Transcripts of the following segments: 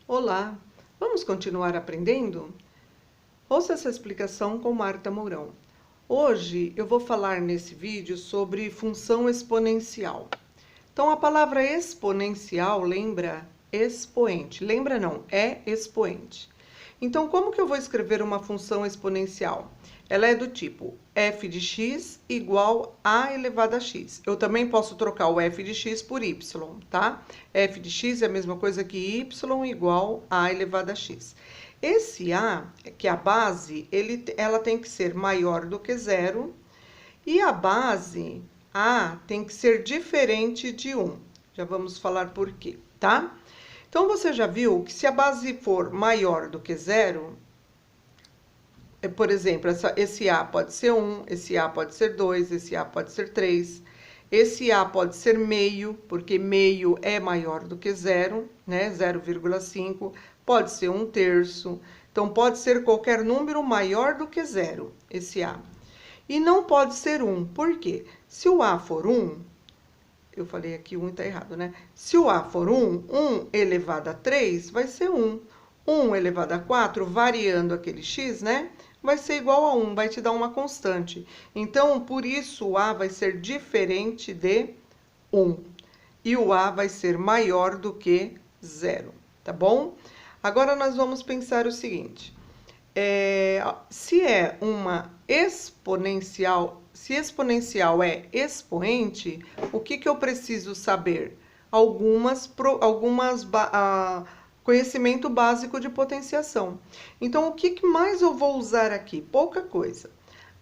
Olá, vamos continuar aprendendo? Ouça essa explicação com Marta Mourão. Hoje eu vou falar nesse vídeo sobre função exponencial. Então, a palavra exponencial lembra expoente. Lembra não, é expoente. Então, como que eu vou escrever uma função exponencial? Ela é do tipo f de x igual a elevado a x. Eu também posso trocar o f de x por y, tá? F de x é a mesma coisa que y igual a elevado a x. Esse a, que é a base, ela tem que ser maior do que zero, e a base a tem que ser diferente de 1. Já vamos falar por quê, tá? Então, você já viu que se a base for maior do que zero, por exemplo, esse A pode ser 1, esse A pode ser 2, esse A pode ser 3. Esse A pode ser meio, porque meio é maior do que zero, né? 0,5. Pode ser 1/3. Então, pode ser qualquer número maior do que zero, esse A. E não pode ser 1, por quê? Se o A for 1, eu falei aqui 1 está errado, né? Se o A for 1, 1 elevado a 3 vai ser 1. 1 elevado a 4, variando aquele x, né? Vai ser igual a 1, vai te dar uma constante. Então, por isso, o A vai ser diferente de 1. E o A vai ser maior do que 0, tá bom? Agora, nós vamos pensar o seguinte. Se é uma exponencial, se exponencial é expoente, o que eu preciso saber? Conhecimento básico de potenciação. Então, o que mais eu vou usar aqui? Pouca coisa.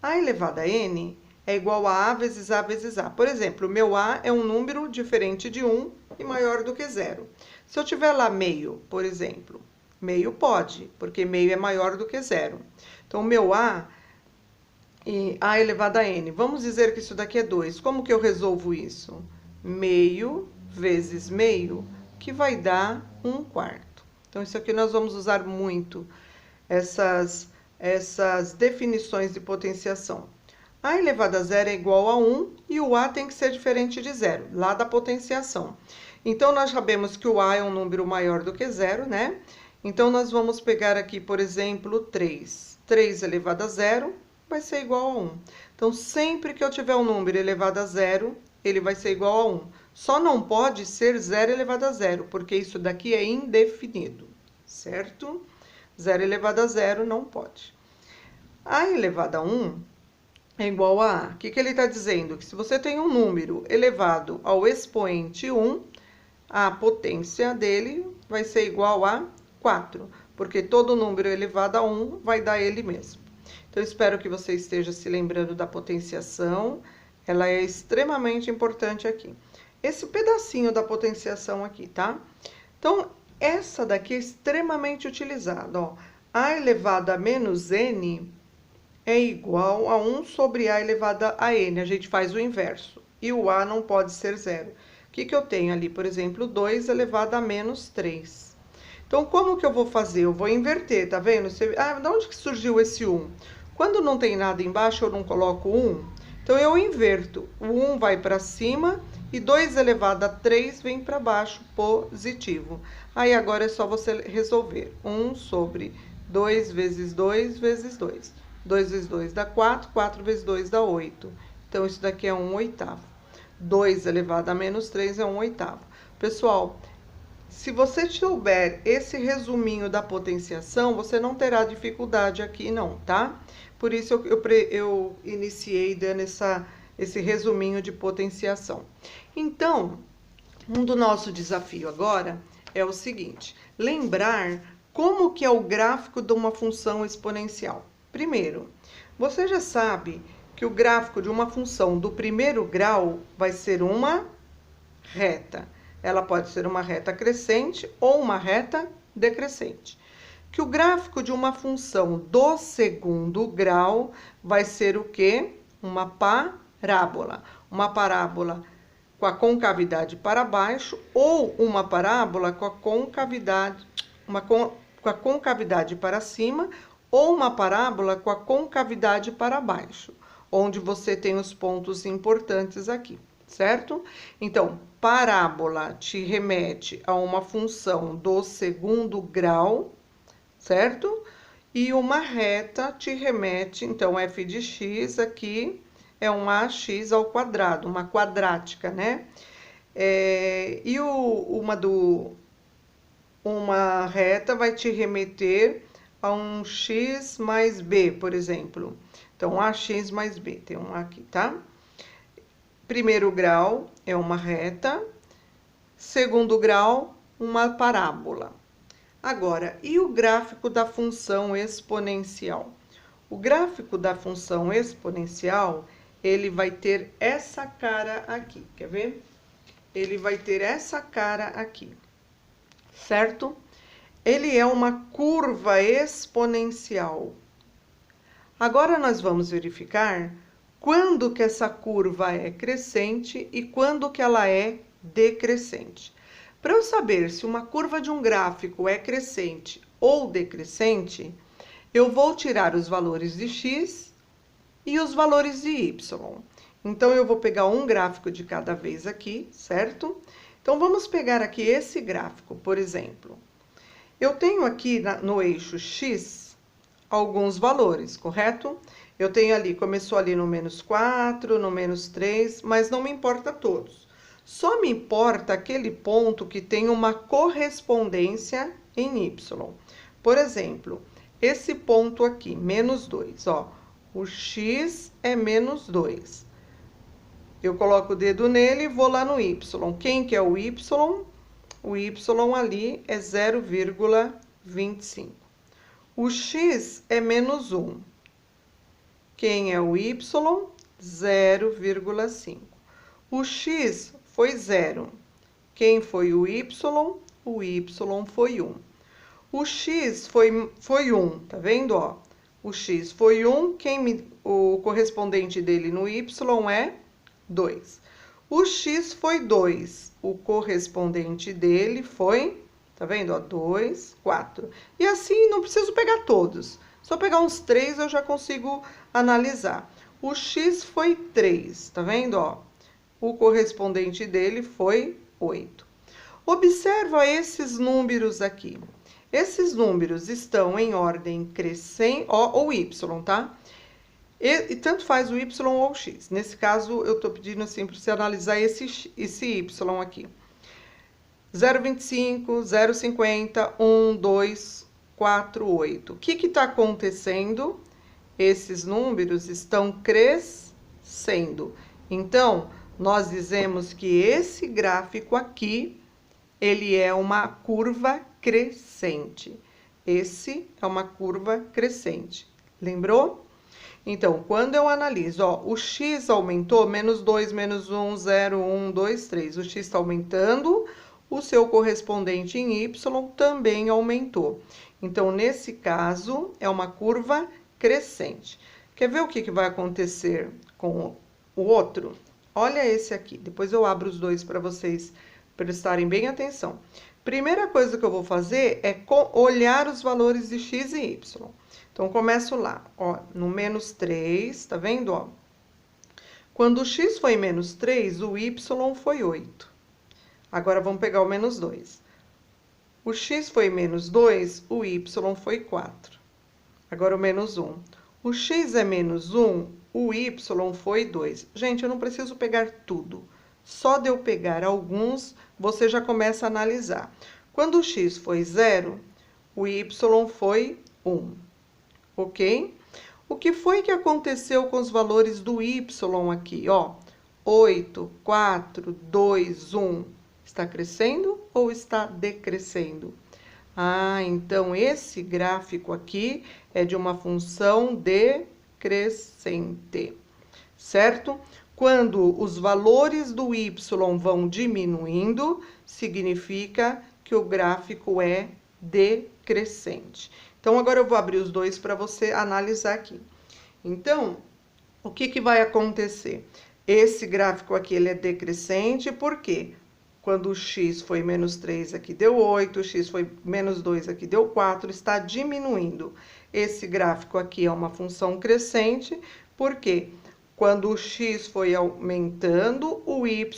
A elevado a n é igual a vezes a vezes a. Por exemplo, o meu a é um número diferente de 1 e maior do que 0. Se eu tiver lá meio, por exemplo, meio pode, porque meio é maior do que 0. Então, o meu a elevado a n. Vamos dizer que isso daqui é 2. Como que eu resolvo isso? Meio vezes meio, que vai dar 1/4. Então, isso aqui nós vamos usar muito, essas definições de potenciação. A elevado a zero é igual a 1 e o a tem que ser diferente de zero, lá da potenciação. Então, nós sabemos que o a é um número maior do que zero, né? Então, nós vamos pegar aqui, por exemplo, 3. 3 elevado a zero vai ser igual a 1. Então, sempre que eu tiver um número elevado a zero, ele vai ser igual a 1. Só não pode ser 0 elevado a zero, porque isso daqui é indefinido, certo? 0 elevado a zero não pode. A elevado a 1 é igual a A. O que ele está dizendo? Que se você tem um número elevado ao expoente 1, a potência dele vai ser igual a 4, porque todo número elevado a 1 vai dar ele mesmo. Então, espero que você esteja se lembrando da potenciação. Ela é extremamente importante aqui. Esse pedacinho da potenciação aqui, tá? Então, essa daqui é extremamente utilizada, ó. A elevado a menos n é igual a 1 sobre a elevado a n. A gente faz o inverso. E o a não pode ser zero. O que eu tenho ali? Por exemplo, 2 elevado a menos 3. Então, como que eu vou fazer? Eu vou inverter, tá vendo? De onde que surgiu esse 1? Quando não tem nada embaixo, eu não coloco 1. Então, eu inverto. O 1 vai para cima e 2 elevado a 3 vem para baixo, positivo. Aí, agora é só você resolver. 1 sobre 2 vezes 2 vezes 2. 2 vezes 2 dá 4, 4 vezes 2 dá 8. Então, isso daqui é 1/8. 2 elevado a menos 3 é 1/8. Pessoal, se você souber esse resuminho da potenciação, você não terá dificuldade aqui não, tá? Por isso eu iniciei dando esse resuminho de potenciação. Então, do nosso desafio agora é o seguinte: lembrar como que é o gráfico de uma função exponencial. Primeiro, você já sabe que o gráfico de uma função do primeiro grau vai ser uma reta. Ela pode ser uma reta crescente ou uma reta decrescente. Que o gráfico de uma função do segundo grau vai ser o quê? Uma parábola. Uma parábola com a concavidade para baixo ou uma parábola com a concavidade para cima ou uma parábola com a concavidade para baixo, onde você tem os pontos importantes aqui, certo? Então, parábola te remete a uma função do segundo grau, certo? E uma reta te remete, então, f de x aqui é um ax ao quadrado, uma quadrática, né? E uma reta vai te remeter a um x mais b, por exemplo. Então, ax mais b, tem um aqui, tá? Primeiro grau é uma reta, segundo grau, uma parábola. Agora, e o gráfico da função exponencial? O gráfico da função exponencial, ele vai ter essa cara aqui, quer ver? Ele vai ter essa cara aqui, certo? Ele é uma curva exponencial. Agora, nós vamos verificar quando que essa curva é crescente e quando que ela é decrescente. Para eu saber se uma curva de um gráfico é crescente ou decrescente, eu vou tirar os valores de x e os valores de y. Então, eu vou pegar um gráfico de cada vez aqui, certo? Então, vamos pegar aqui esse gráfico, por exemplo. Eu tenho aqui no eixo x alguns valores, correto? Eu tenho ali, começou ali no menos 4, no menos 3, mas não me importa todos. Só me importa aquele ponto que tem uma correspondência em y. Por exemplo, esse ponto aqui, menos 2, ó. O x é menos 2. Eu coloco o dedo nele e vou lá no y. Quem que é o y? O y ali é 0,25. O x é menos 1. Quem é o y? 0,5. O x foi 0. Quem foi o y? O y foi 1. O x foi 1, tá vendo, ó? O x foi 1, o correspondente dele no y é 2. O x foi 2, o correspondente dele foi, tá vendo, ó, 2, 4. E assim, não preciso pegar todos. Só pegar uns 3 eu já consigo analisar. O x foi 3, tá vendo, ó? O correspondente dele foi 8. Observa esses números aqui. Esses números estão em ordem crescente, ou y, tá? E tanto faz o y ou o x. Nesse caso, eu tô pedindo assim para você analisar esse y aqui. 0,25, 0,50, 1, 2, 4, 8. O que está acontecendo? Esses números estão crescendo. Então, nós dizemos que esse gráfico aqui, ele é uma curva crescente. Esse é uma curva crescente. Lembrou? Então, quando eu analiso, ó, o x aumentou, menos 2, menos 1, 0, 1, 2, 3. O x está aumentando, o seu correspondente em y também aumentou. Então, nesse caso, é uma curva crescente. Quer ver o que vai acontecer com o outro? Olha esse aqui. Depois eu abro os dois para vocês prestarem bem atenção. Primeira coisa que eu vou fazer é olhar os valores de x e y. Então, começo lá, ó, no menos 3, tá vendo, ó? Quando o x foi menos 3, o y foi 8. Agora, vamos pegar o menos 2. O x foi menos 2, o y foi 4. Agora, o menos 1. O x é menos 1, o y foi 2. Gente, eu não preciso pegar tudo. Só de eu pegar alguns, você já começa a analisar. Quando o x foi 0, o y foi 1. Ok? O que foi que aconteceu com os valores do y aqui, ó? 8, 4, 2, 1. Está crescendo ou está decrescendo? Ah, então esse gráfico aqui é de uma função decrescente, certo? Quando os valores do y vão diminuindo, significa que o gráfico é decrescente. Então, agora eu vou abrir os dois para você analisar aqui. Então, o que vai acontecer? Esse gráfico aqui, ele é decrescente, por quê? Quando o x foi menos 3, aqui deu 8, o x foi menos 2, aqui deu 4, está diminuindo. Esse gráfico aqui é uma função crescente, por quê? Quando o x foi aumentando, o y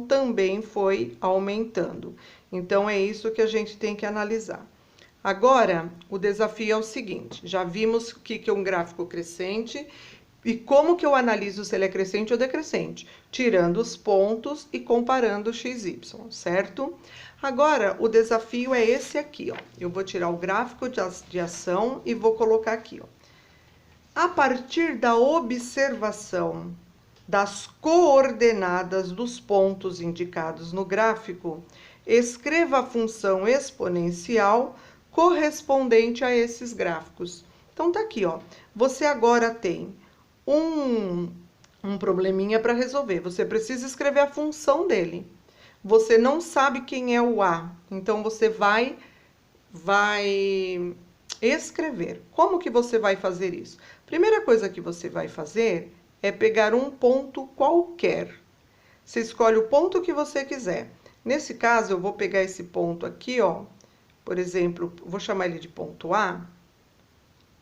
também foi aumentando. Então, é isso que a gente tem que analisar. Agora, o desafio é o seguinte, já vimos o que é um gráfico crescente e como que eu analiso se ele é crescente ou decrescente, tirando os pontos e comparando o x, y, certo? Agora, o desafio é esse aqui, ó. Eu vou tirar o gráfico de ação e vou colocar aqui, ó. A partir da observação das coordenadas dos pontos indicados no gráfico, escreva a função exponencial correspondente a esses gráficos. Então, tá aqui, ó. Você agora tem um probleminha para resolver. Você precisa escrever a função dele. Você não sabe quem é o A, então você vai escrever. Como que você vai fazer isso? Primeira coisa que você vai fazer é pegar um ponto qualquer. Você escolhe o ponto que você quiser. Nesse caso, eu vou pegar esse ponto aqui, ó. Por exemplo, vou chamar ele de ponto A.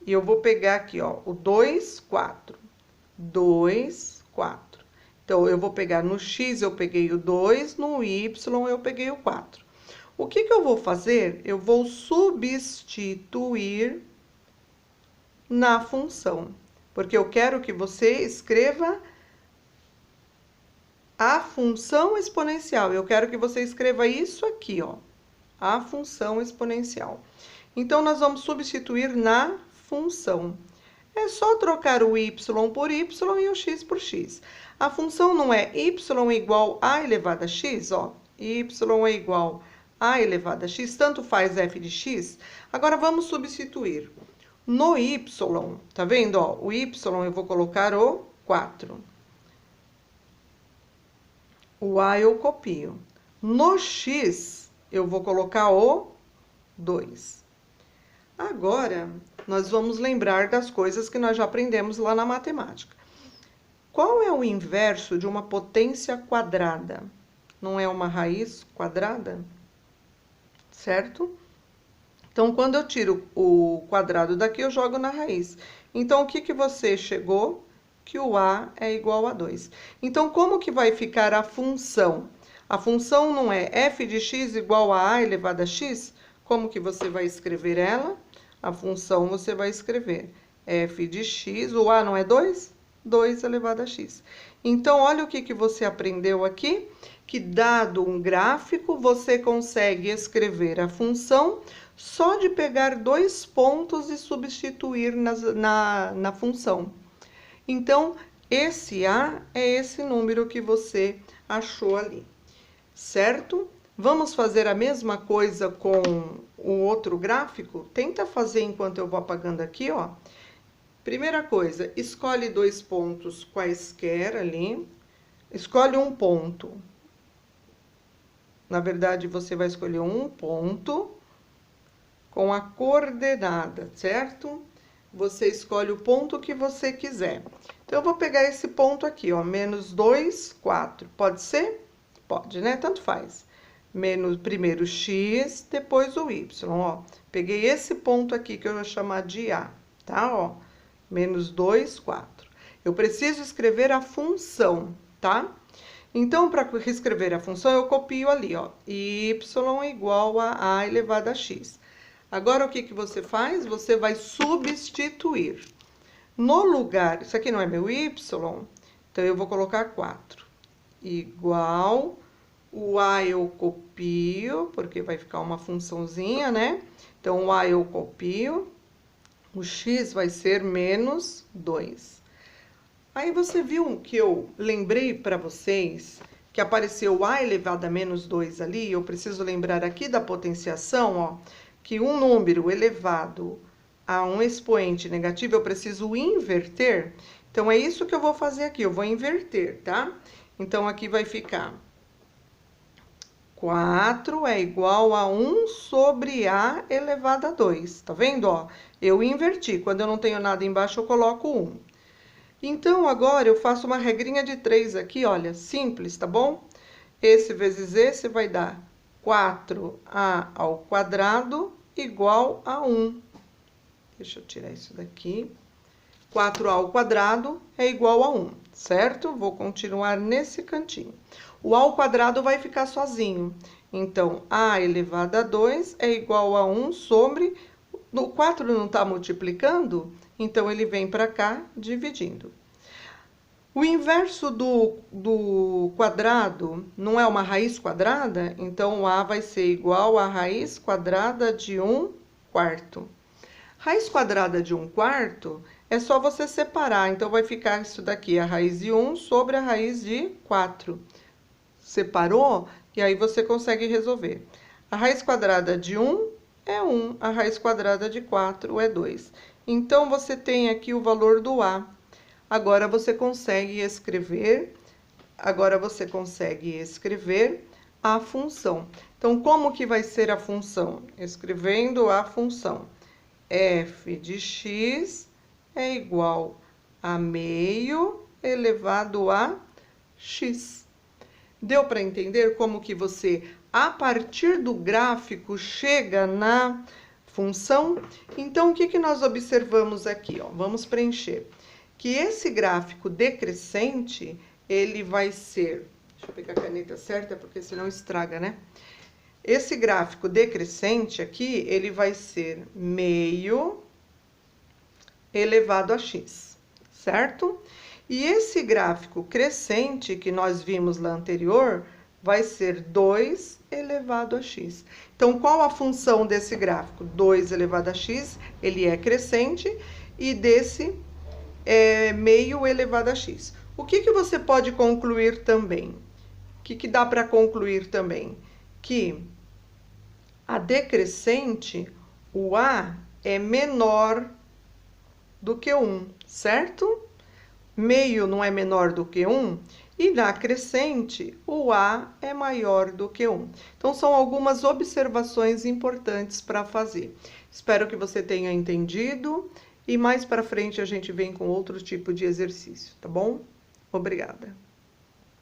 E eu vou pegar aqui, ó, o 2, 4. 2, 4. Então, eu vou pegar no x, eu peguei o 2, no y, eu peguei o 4. O que que eu vou fazer? Eu vou substituir na função, porque eu quero que você escreva a função exponencial. Eu quero que você escreva isso aqui, ó, a função exponencial. Então, nós vamos substituir na função. É só trocar o y por y e o x por x. A função não é y igual a elevado a x, ó, y é igual a elevado a x, tanto faz f de x. Agora, vamos substituir. No y, tá vendo, ó, o y eu vou colocar o 4. O a eu copio. No x, eu vou colocar o 2. Agora, nós vamos lembrar das coisas que nós já aprendemos lá na matemática. Qual é o inverso de uma potência quadrada? Não é uma raiz quadrada? Certo? Então, quando eu tiro o quadrado daqui, eu jogo na raiz. Então, o que que você chegou? Que o a é igual a 2. Então, como que vai ficar a função? A função não é f de x igual a elevado a x? Como que você vai escrever ela? A função você vai escrever f de x, o a não é 2? 2 elevado a x. Então, olha o que que você aprendeu aqui, que dado um gráfico, você consegue escrever a função só de pegar 2 pontos e substituir na função. Então, esse a é esse número que você achou ali, certo? Vamos fazer a mesma coisa com o outro gráfico? Tenta fazer enquanto eu vou apagando aqui, ó. Primeira coisa, escolhe 2 pontos quaisquer ali. Escolhe um ponto. Na verdade, você vai escolher um ponto com a coordenada, certo? Você escolhe o ponto que você quiser. Então, eu vou pegar esse ponto aqui, ó, menos 2, 4. Pode ser? Pode, né? Tanto faz. Menos primeiro x, depois o y, ó. Peguei esse ponto aqui que eu vou chamar de A, tá? Ó, menos 2, 4. Eu preciso escrever a função, tá? Então, para reescrever a função, eu copio ali, ó, y igual a elevado a x. Agora, o que que você faz? Você vai substituir. No lugar, isso aqui não é meu y, então eu vou colocar 4. Igual, o a eu copio, porque vai ficar uma funçãozinha, né? Então, o a eu copio, o x vai ser menos 2. Aí, você viu que eu lembrei para vocês que apareceu a elevado a menos 2 ali? Eu preciso lembrar aqui da potenciação, ó, que um número elevado a um expoente negativo, eu preciso inverter. Então, é isso que eu vou fazer aqui, eu vou inverter, tá? Então, aqui vai ficar 4 é igual a 1 sobre a elevado a 2. Tá vendo, ó? Eu inverti. Quando eu não tenho nada embaixo, eu coloco 1. Então, agora, eu faço uma regrinha de 3 aqui, olha, simples, tá bom? Esse vezes esse vai dar 4a ao quadrado igual a 1. Deixa eu tirar isso daqui. 4a ao quadrado é igual a 1, certo? Vou continuar nesse cantinho. O a ao quadrado vai ficar sozinho. Então, a elevado a 2 é igual a 1 sobre... O 4 não está multiplicando, então ele vem para cá dividindo. O inverso do quadrado não é uma raiz quadrada, então o a vai ser igual a raiz quadrada de 1/4. Raiz quadrada de 1/4 é só você separar, então vai ficar isso daqui, a raiz de 1 sobre a raiz de 4. Separou, e aí você consegue resolver. A raiz quadrada de 1 é 1, a raiz quadrada de 4 é 2. Então, você tem aqui o valor do a. Agora você consegue escrever a função. Então, como que vai ser a função? Escrevendo a função. F de x é igual a meio elevado a x. Deu para entender como que você, a partir do gráfico, chega na função? Então, o que que nós observamos aqui? Ó? Vamos preencher. Que esse gráfico decrescente, ele vai ser... Deixa eu pegar a caneta certa, porque senão estraga, né? Esse gráfico decrescente aqui, ele vai ser meio elevado a x, certo? E esse gráfico crescente, que nós vimos lá anterior, vai ser 2 elevado a x. Então, qual a função desse gráfico? 2 elevado a x, ele é crescente, e desse é meio elevado a x. O que que você pode concluir também? O que que dá para concluir também? Que a decrescente, o a é menor do que 1, certo? Meio não é menor do que 1, e na crescente, o a é maior do que 1. Então, são algumas observações importantes para fazer. Espero que você tenha entendido, e mais para frente a gente vem com outro tipo de exercício, tá bom? Obrigada.